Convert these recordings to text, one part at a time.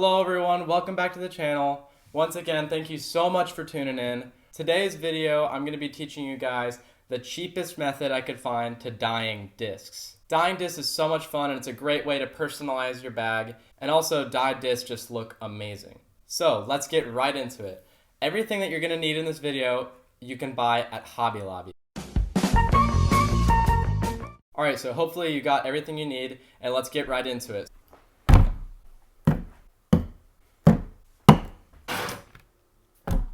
Hello everyone, welcome back to the channel. Once again, thank you so much for tuning in. Today's video, I'm going to be teaching you guys the cheapest method I could find to dyeing discs. Dyeing discs is so much fun and it's a great way to personalize your bag, and also dyed discs just look amazing. So let's get right into it. Everything that you're going to need in this video, you can buy at Hobby Lobby. Alright, so hopefully you got everything you need, and let's get right into it.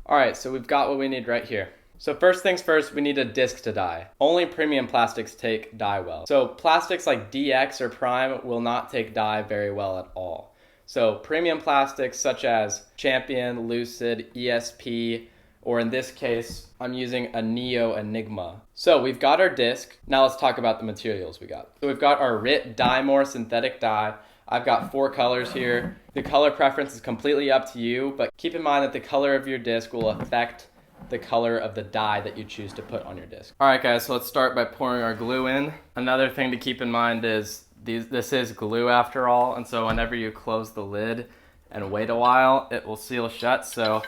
Alright, so we've got what we need right here. So first things first, we need a disc to dye. Only premium plastics take dye well. So plastics like DX or Prime will not take dye very well at all. So premium plastics such as Champion, Lucid, ESP, or in this case, I'm using a Neo Enigma. So we've got our disc. Now let's talk about the materials we got. So we've got our RIT Dye More synthetic dye. I've got 4 colors here. The color preference is completely up to you, but keep in mind that the color of your disc will affect the color of the dye that you choose to put on your disc. Alright guys, so let's start by pouring our glue in. Another thing to keep in mind is this is glue after all, and so whenever you close the lid and wait a while, it will seal shut, so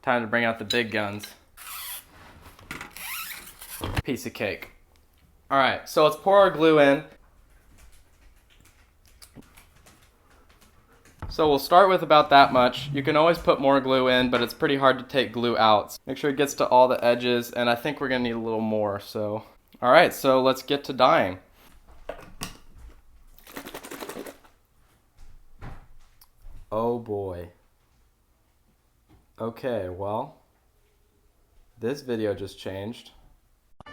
time to bring out the big guns. Piece of cake. Alright, so let's pour our glue in. So we'll start with about that much. You can always put more glue in, but it's pretty hard to take glue out. Make sure it gets to all the edges, and I think we're gonna need a little more, so. Alright, so let's get to dyeing. Oh boy. Okay, well, this video just changed.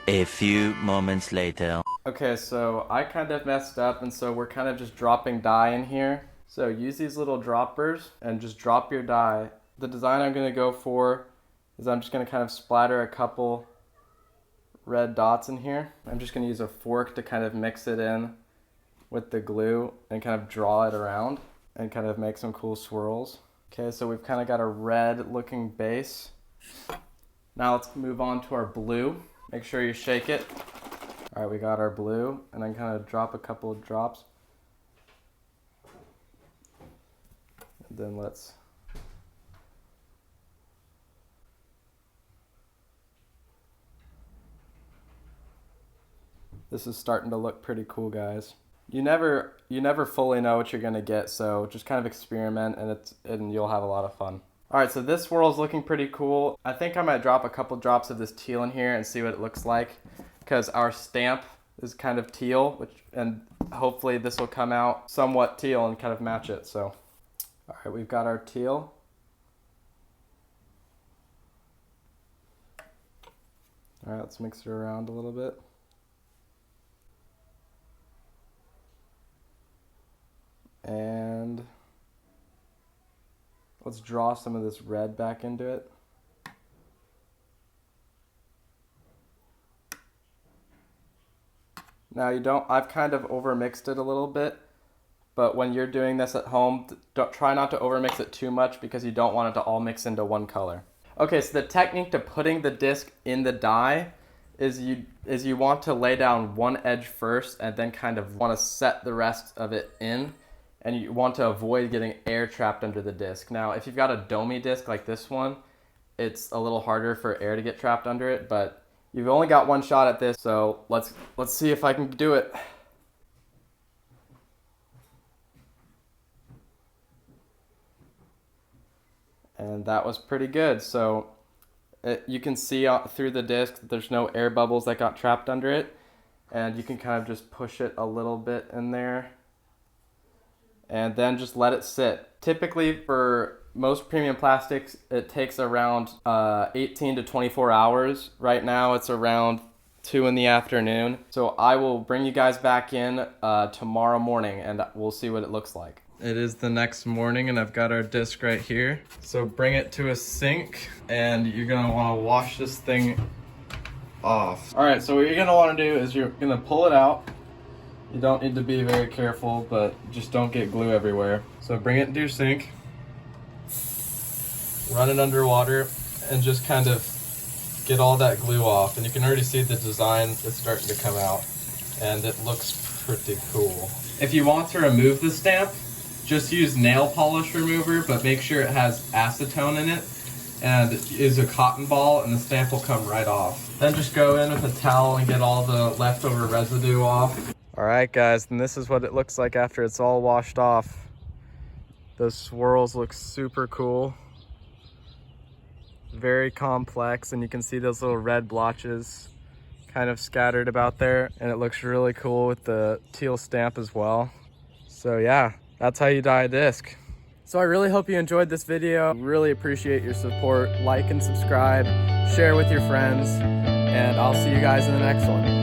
A few moments later. Okay, so I kind of messed up, and so we're kind of just dropping dye in here. So use these little droppers and just drop your dye. The design I'm going to go for is I'm just going to kind of splatter a couple red dots in here. I'm just going to use a fork to kind of mix it in with the glue and kind of draw it around and kind of make some cool swirls. Okay, so we've kind of got a red looking base. Now let's move on to our blue. Make sure you shake it. All right, we got our blue, and then kind of drop a couple of drops. Then this is starting to look pretty cool, guys. You never fully know what you're gonna get, so just kind of experiment, and you'll have a lot of fun. All right, so this swirl is looking pretty cool. I think I might drop a couple drops of this teal in here and see what it looks like, because our stamp is kind of teal, and hopefully this will come out somewhat teal and kind of match it. So. All right, we've got our teal. All right, let's mix it around a little bit. And let's draw some of this red back into it. Now I've kind of overmixed it a little bit. But when you're doing this at home, try not to overmix it too much because you don't want it to all mix into one color. Okay, so the technique to putting the disc in the dye is you want to lay down one edge first and then kind of want to set the rest of it in, and you want to avoid getting air trapped under the disc. Now, if you've got a domey disc like this one, it's a little harder for air to get trapped under it, but you've only got one shot at this, so let's see if I can do it. And that was pretty good. So you can see through the disc that there's no air bubbles that got trapped under it. And you can kind of just push it a little bit in there. And then just let it sit. Typically for most premium plastics, it takes around 18 to 24 hours. Right now it's around 2 in the afternoon. So I will bring you guys back in tomorrow morning and we'll see what it looks like. It is the next morning and I've got our disc right here. So bring it to a sink and you're gonna wanna wash this thing off. All right, so what you're gonna wanna do is you're gonna pull it out. You don't need to be very careful, but just don't get glue everywhere. So bring it into your sink, run it under water, and just kind of get all that glue off. And you can already see the design is starting to come out and it looks pretty cool. If you want to remove the stamp, just use nail polish remover, but make sure it has acetone in it and is a cotton ball, and the stamp will come right off. Then just go in with a towel and get all the leftover residue off. All right, guys, and this is what it looks like after it's all washed off. Those swirls look super cool. Very complex, and you can see those little red blotches kind of scattered about there, and it looks really cool with the teal stamp as well. So yeah, that's how you dye a disc. So I really hope you enjoyed this video. Really appreciate your support. Like and subscribe, share with your friends, and I'll see you guys in the next one.